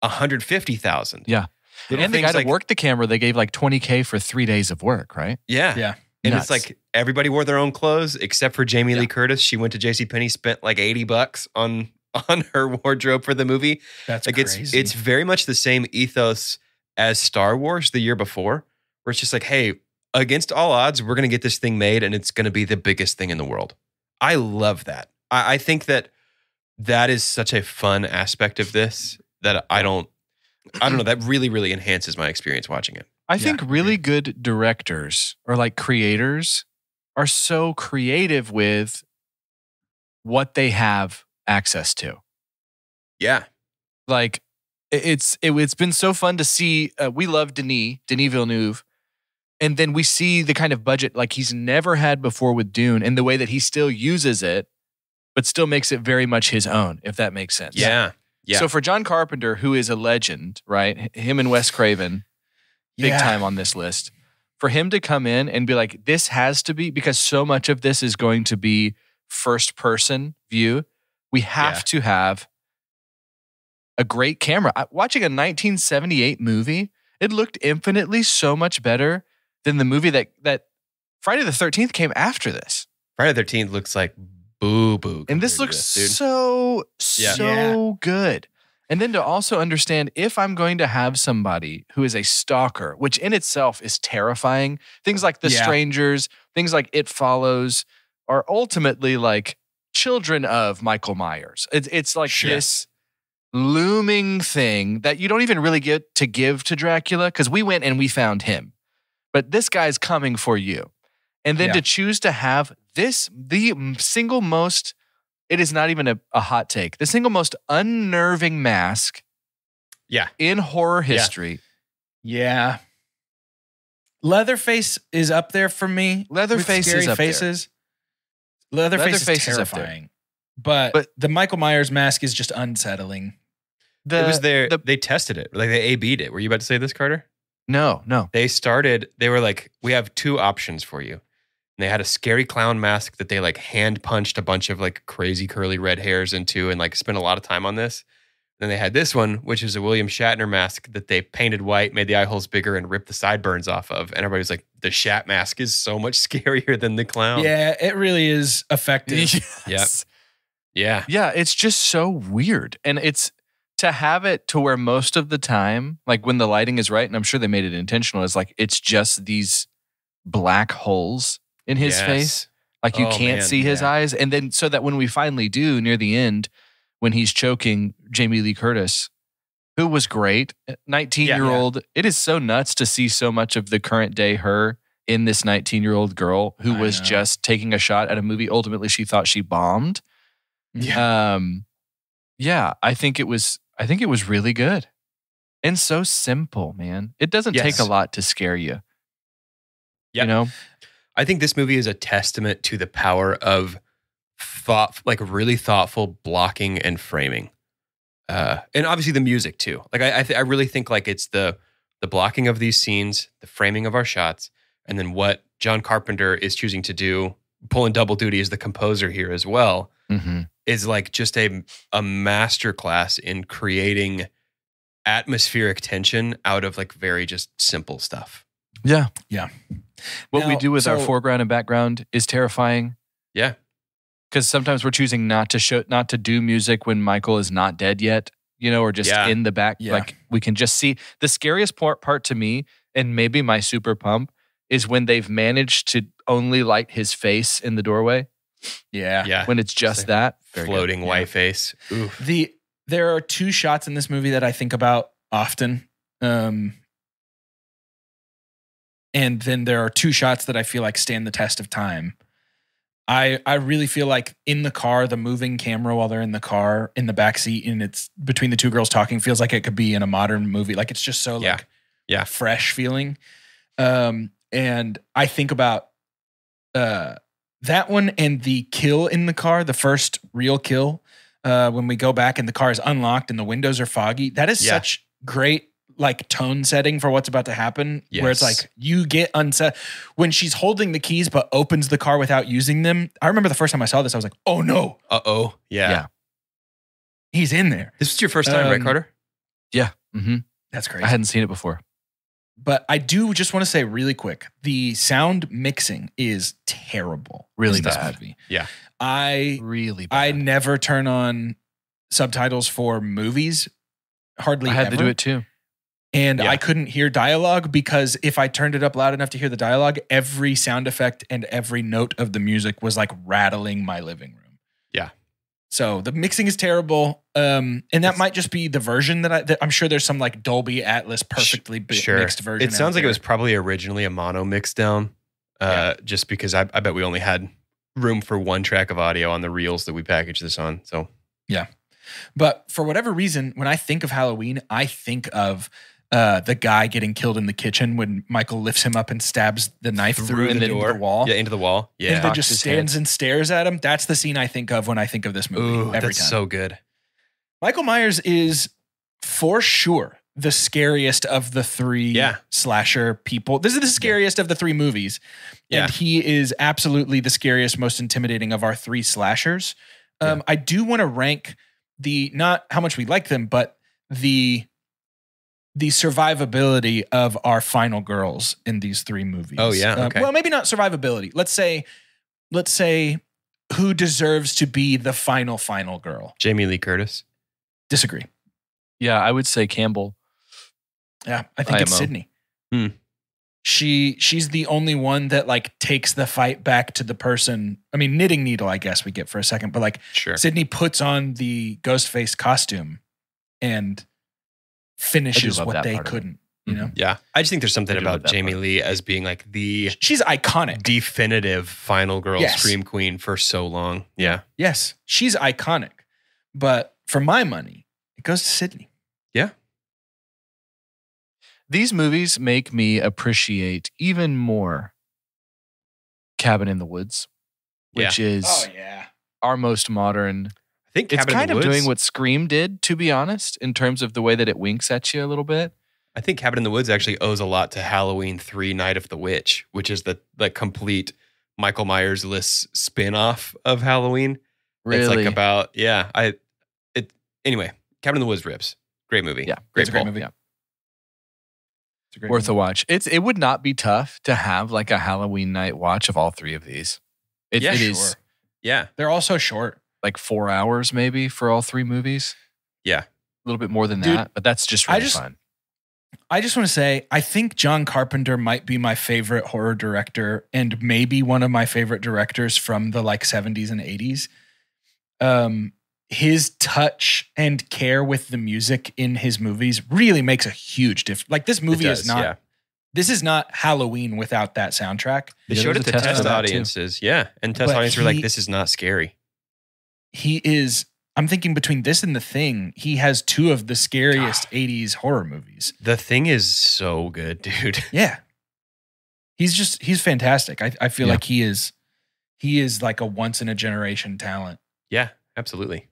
$150,000. Yeah. And the guy to work the camera, they gave like $20K for 3 days of work, right? Yeah. Yeah. And Nuts. it's like everybody wore their own clothes except for Jamie Lee Curtis. She went to JCPenney, spent like $80 on her wardrobe for the movie. That's like crazy. it's very much the same ethos as Star Wars the year before, where it's just like, hey, against all odds, we're going to get this thing made and it's going to be the biggest thing in the world. I love that. I think that is such a fun aspect of this that I don't know, that really, really enhances my experience watching it. I think really good directors or like creators are so creative with what they have access to. Yeah. Like it's been so fun to see. We love Denis Villeneuve. And then we see the kind of budget like he's never had before with Dune and the way that he still uses it, but still makes it very much his own, if that makes sense. Yeah. Yeah. So for John Carpenter, who is a legend, right? Him and Wes Craven, big time on this list. For him to come in and be like, this has to be, because so much of this is going to be first person view, we have to have a great camera. Watching a 1978 movie, it looked infinitely so much better than the movie that Friday the 13th came after this. Friday the 13th looks like boo-boo. And this looks so good. And then to also understand, if I'm going to have somebody who is a stalker, which in itself is terrifying, things like The Strangers, things like It Follows are ultimately like children of Michael Myers. It's like this looming thing that you don't even really get to give to Dracula because we went and we found him. But this guy's coming for you. And then to choose to have this, the single most, it is not even a hot take, the single most unnerving mask in horror history. Yeah. Leatherface is up there for me. Leatherface scary is up faces. Leatherface is terrifying. But the Michael Myers mask is just unsettling. They tested it. Like they A/B'd it. Were you about to say this, Carter? No. They were like, we have two options for you. And they had a scary clown mask that they like hand punched a bunch of like crazy curly red hairs into and like spent a lot of time on this. Then they had this one, which is a William Shatner mask that they painted white, made the eye holes bigger and ripped the sideburns off of. And everybody was like, the Shat mask is so much scarier than the clown. Yeah, it really is effective. Yes. Yeah. Yeah, it's just so weird. And it's to have it to where most of the time, like when the lighting is right, and I'm sure they made it intentional, is like it's just these black holes in his face. Like you can't see his eyes. And then so that when we finally do near the end, when he's choking Jamie Lee Curtis, who was great, 19-year-old. It is so nuts to see so much of the current day her in this 19-year-old girl who was just taking a shot at a movie. Ultimately, she thought she bombed. Yeah. I think it was really good. And so simple, man. It doesn't take a lot to scare you. Yep. You know? I think this movie is a testament to the power of really thoughtful blocking and framing. And obviously the music too. Like I really think like it's the blocking of these scenes, the framing of our shots, and then what John Carpenter is choosing to do, pulling double duty as the composer here as well, is like just a masterclass in creating atmospheric tension out of like very just simple stuff. Yeah. Yeah. What we do with our foreground and background is terrifying. Yeah. Because sometimes we're choosing not to do music when Michael is not dead yet, you know, or just in the back. Yeah. Like we can just see the scariest part to me, and maybe my super pump, is when they've managed to only light his face in the doorway. Yeah. Yeah. When it's just that. Floating white face. Oof. There are two shots in this movie that I think about often. And then there are two shots that I feel like stand the test of time. I really feel like in the car, the moving camera while they're in the car, in the backseat, and it's between the two girls talking, feels like it could be in a modern movie. Like it's just so fresh feeling. And I think about that one and the kill in the car, the first real kill, when we go back and the car is unlocked and the windows are foggy. That is such great like tone setting for what's about to happen. Where it's Yes. like you get unset when she's holding the keys but opens the car without using them. I remember the first time I saw this, I was like, oh no, Uh-oh. Yeah. he's in there. This was your first time, right, Carter? Yeah. Mm-hmm. That's crazy. I hadn't seen it before. But I do just want to say really quick, the sound mixing is terrible. Really in this bad. movie. Yeah. Really bad. I never turn on subtitles for movies. Hardly I had ever. to do it too. And Yeah. I couldn't hear dialogue because if I turned it up loud enough to hear the dialogue, every sound effect and every note of the music was like rattling my living room. Yeah. So the mixing is terrible. And that might just be the version that I'm sure there's some like Dolby Atmos perfectly mixed version. It sounds out like it there. was probably originally a mono mix down, just because I bet we only had room for one track of audio on the reels that we packaged this on. So Yeah. But for whatever reason, when I think of Halloween, I think of the guy getting killed in the kitchen when Michael lifts him up and stabs the knife through the the door, wall. Yeah, into the wall. Yeah. And then just his stands head. and stares at him. That's the scene I think of when I think of this movie Ooh, every that's time. so good. Michael Myers is for sure the scariest of the three slasher people. This is the scariest of the three movies. Yeah. And he is absolutely the scariest, most intimidating of our three slashers. I do want to rank not how much we like them, but the survivability of our final girls in these three movies. Oh, yeah. Okay. Well, maybe not survivability. Let's say who deserves to be the final girl. Jamie Lee Curtis. Disagree. Yeah, I would say Campbell. Yeah, I think it's IMO. Sydney. Hmm. She's the only one that like takes the fight back to the person. I mean, knitting needle, I guess we get for a second, but like Sure. Sydney puts on the Ghostface costume and finishes love what that they part of it. couldn't. You know, Yeah. I just think there's something I do love about that Jamie part. Lee as being like the she's iconic. definitive final girl Yes. scream queen for so long. Yeah. Yes, she's iconic, but for my money, it goes to Sydney. Yeah. These movies make me appreciate even more Cabin in the Woods, which is yeah, our most modern. I think It's Cabin in kind the of Woods, doing what Scream did, to be honest, in terms of the way that it winks at you a little bit. I think Cabin in the Woods actually owes a lot to Halloween 3 Night of the Witch, which is the like complete Michael Myers-less spin-off of Halloween. Really? It's like about anyway, Cabin in the Woods rips. Great movie. Yeah, it's a great pull. movie. Yeah. It's a great Worth a movie. watch. It would not be tough to have like a Halloween night watch of all three of these. It is sure. Yeah. They're all so short. like 4 hours maybe for all three movies. Yeah. A little bit more than Dude, that, but that's just I really just- fun. I just want to say, I think John Carpenter might be my favorite horror director and maybe one of my favorite directors from the like 70s and 80s. His touch and care with the music in his movies really makes a huge difference. Like this movie is not, Yeah. this is not Halloween without that soundtrack. They Yeah, showed it there's to a test test for that, too. audiences. Yeah. And test But audiences were like, he- this is not scary. He is, I'm thinking between this and The Thing, he has two of the scariest 80s horror movies. The Thing is so good, dude. Yeah. He's fantastic. I feel Yeah. like he is like a once in a generation talent. Yeah, absolutely.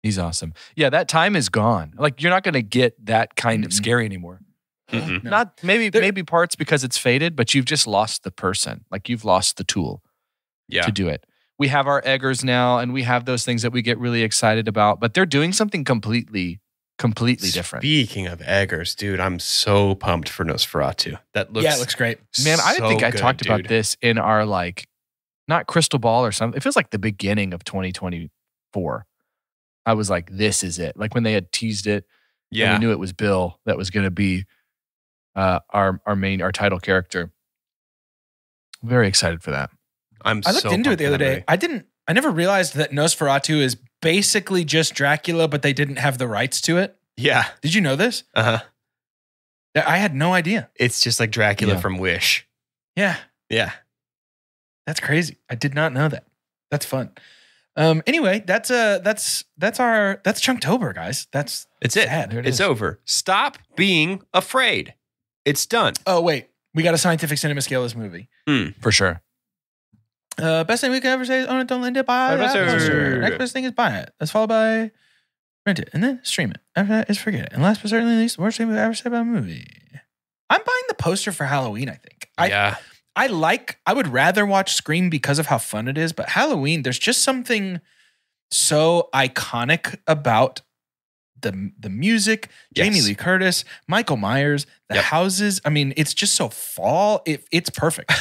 He's awesome. Yeah, that time is gone. Like you're not going to get that kind of Mm-mm. scary anymore. Mm-mm. No. Not maybe There- maybe parts because it's faded, but you've just lost the person. Like you've lost the tool Yeah. to do it. We have our Eggers now, and we have those things that we get really excited about, but they're doing something completely different. Speaking of Eggers, dude, I'm so pumped for Nosferatu. That looks Yeah, it looks great. Man, I didn't so think I good, talked about dude. this in our like, not crystal ball or something. It feels like the beginning of 2024. I was like, this is it. Like when they had teased it, and Yeah. we knew it was Bill that was going to be our title character. Very excited for that. I'm I looked so into it pumped the for other that day. movie. I never realized that Nosferatu is basically just Dracula, but they didn't have the rights to it. Yeah. Did you know this? Uh-huh. I had no idea. It's just like Dracula Yeah. from Wish. Yeah. Yeah. That's crazy. I did not know that. That's fun. Anyway, that's Chunktober, guys. That's It's it. sad. There it It's is. over. Stop being afraid. It's done. Oh wait, we got a scientific cinema scale this movie. For sure. Best thing we can ever say is own it, don't lend it, buy it. Best Next thing. best thing is buy it. That's followed by Rent it and then stream it. After that is forget it. And last but certainly least, the worst thing we've ever said about a movie. I'm buying the poster for Halloween, I think. I would rather watch Scream because of how fun it is, but Halloween, there's just something so iconic about the music, Jamie Lee Curtis, Michael Myers, the houses. I mean, it's just so fall. It's perfect.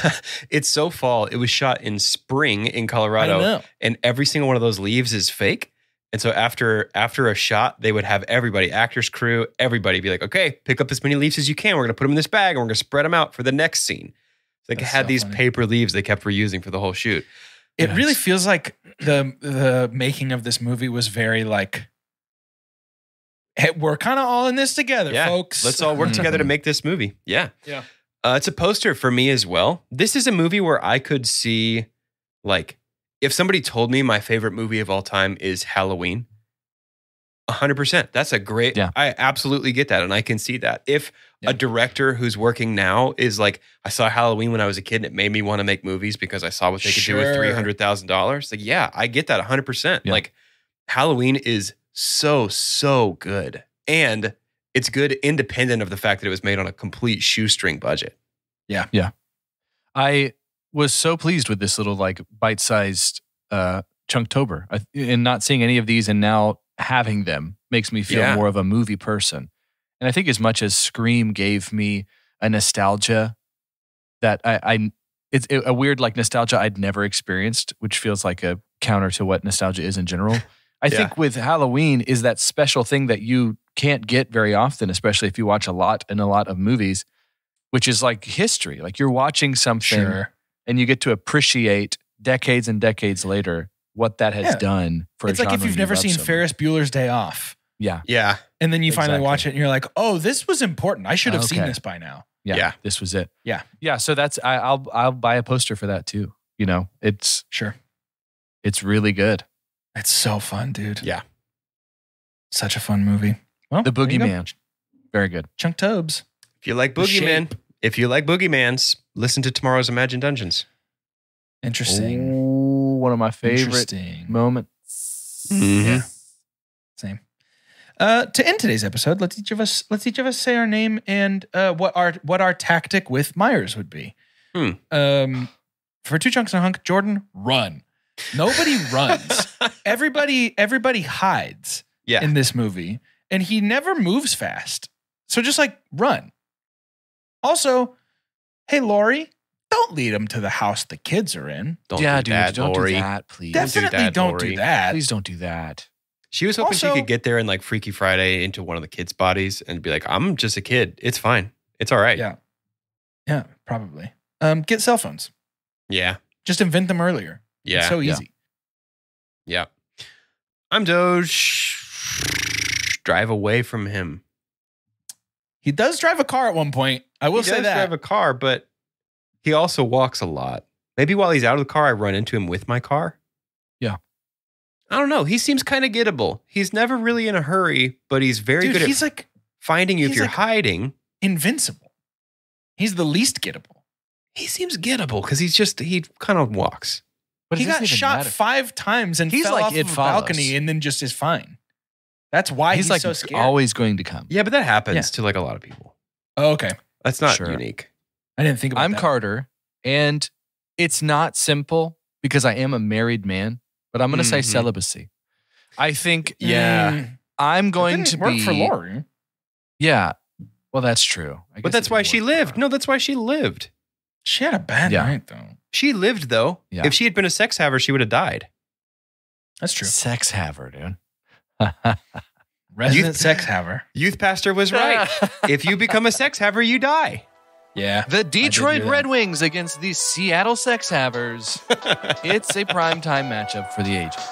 It's so fall. It was shot in spring in Colorado, and every single one of those leaves is fake. And so after a shot, they would have everybody, actors, crew, everybody be like, okay, pick up as many leaves as you can. We're going to put them in this bag and we're going to spread them out for the next scene. So they had these paper leaves they kept reusing for the whole shoot. It really feels like the making of this movie was very like, hey, we're kind of all in this together, folks. Let's all work together to make this movie. Yeah. Yeah. It's a poster for me as well. This is a movie where I could see, like, if somebody told me my favorite movie of all time is Halloween, 100%. That's a great, I absolutely get that. And I can see that. If a director who's working now is like, I saw Halloween when I was a kid and it made me want to make movies because I saw what they could do with $300,000. Like, yeah, I get that 100%. Yeah. Like, Halloween is so good. And it's good independent of the fact that it was made on a complete shoestring budget. Yeah. Yeah. I was so pleased with this little like bite-sized Chunktober. And not seeing any of these and now having them makes me feel more of a movie person. And I think as much as Scream gave me a nostalgia that it's a weird like nostalgia I'd never experienced, which feels like a counter to what nostalgia is in general. I think with Halloween is that special thing that you can't get very often, especially if you watch a lot of movies, which is like history. Like you're watching something and you get to appreciate decades and decades later what that has done for it's a genre. It's like if you've never seen Ferris Bueller's Day Off. Yeah. Yeah. And then you finally watch it and you're like, oh, this was important. I should have seen this by now. Yeah. This was it. Yeah. Yeah. So that's, I'll buy a poster for that too. You know, it's really good. It's so fun, dude. Yeah. Such a fun movie. Well, The Boogeyman. Very good. Chunktobes. If you like Boogeymans, listen to Tomorrow's Imagined Dungeons. Interesting. Oh, one of my favorite moments. Mm-hmm. Yeah. Same. To end today's episode, let's each of us say our name and what our tactic with Myers would be. For 2 Chunks and a Hunk, Jordan, run. Nobody runs. Everybody hides in this movie, and he never moves fast. So just like run. Also, hey Lori, don't lead them to the house the kids are in. Don't do that, please. Definitely don't do that. Please don't do that. She was hoping she could get there and like Freaky Friday into one of the kids' bodies and be like, I'm just a kid. It's fine. It's all right. Yeah. Yeah, probably. Get cell phones. Yeah. Just invent them earlier. Yeah. It's so easy. Yeah. I'm Doge. Drive away from him. He does drive a car at one point. I will say that. He does drive a car, but he also walks a lot. Maybe while he's out of the car, I run into him with my car. Yeah. I don't know. He seems kind of gettable. He's never really in a hurry, but he's very good at like finding you if you're hiding. Invincible. He's the least gettable. He seems gettable because he kind of walks. But he got shot 5 times and fell off of a balcony and then just is fine. That's why he's like so scared. Always going to come. Yeah, but that happens to like a lot of people. Oh, okay. That's not unique. I didn't think about that. I'm Carter, and it's not simple because I am a married man, but I'm going to say celibacy. I think, I'm going to work for Lori. Yeah. Well, that's true. But that's why she lived. No, that's why she lived. She had a bad night, though. She lived, though. Yeah. If she had been a sex haver, she would have died. That's true. Sex haver, dude. Resident sex haver. Youth pastor was right. If you become a sex haver, you die. Yeah. The Detroit Red Wings against the Seattle Sex Havers. It's a primetime matchup for the ages.